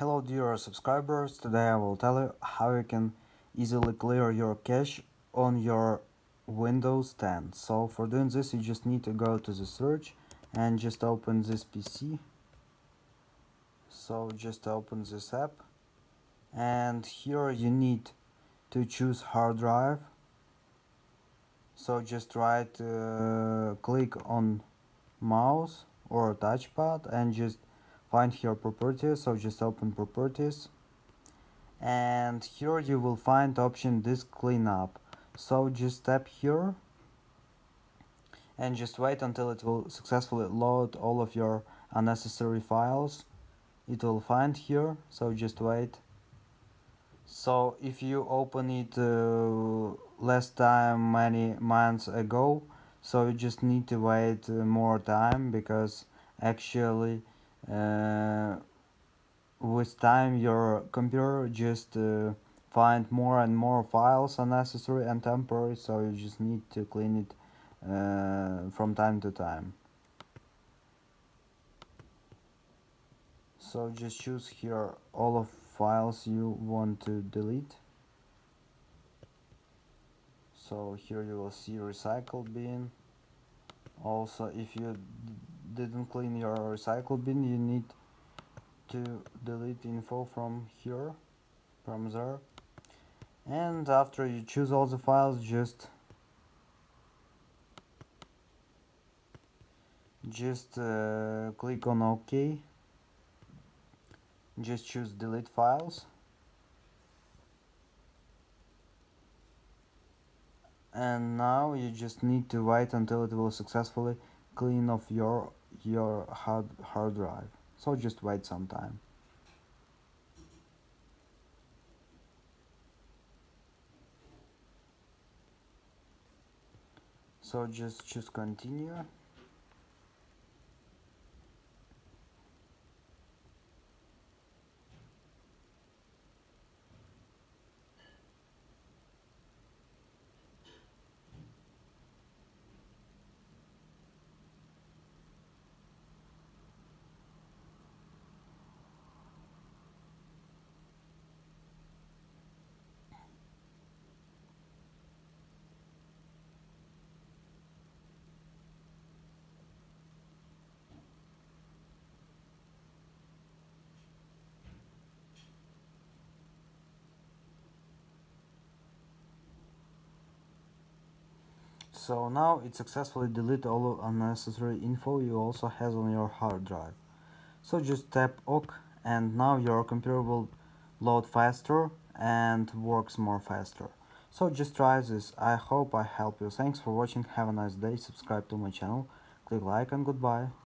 Hello dear subscribers, today I will tell you how you can easily clear your cache on your Windows 10. So for doing this you just need to go to the search and just open this PC. So just open this app and here you need to choose hard drive. So just click on mouse or touchpad and just find here properties. So just open properties. And here you will find option disk cleanup. So just tap here and just wait until it will successfully load all of your unnecessary files. It will find here, so just wait. So if you open it less time many months ago, so you just need to wait more time, because actually with time your computer just find more and more files unnecessary and temporary, so you just need to clean it from time to time. So just choose here all of files you want to delete. So here you will see recycle bin. Also, if you didn't clean your recycle bin, you need to delete info from here, from there. And after you choose all the files, just click on OK. Just choose delete files. And now you just need to wait until it will successfully clean off your hard drive. So just wait some time. So just choose continue. So now it successfully deleted all of unnecessary info you also has on your hard drive. So just tap OK, and now your computer will load faster and works more faster. So just try this. I hope I help you. Thanks for watching. Have a nice day. Subscribe to my channel. Click like and goodbye.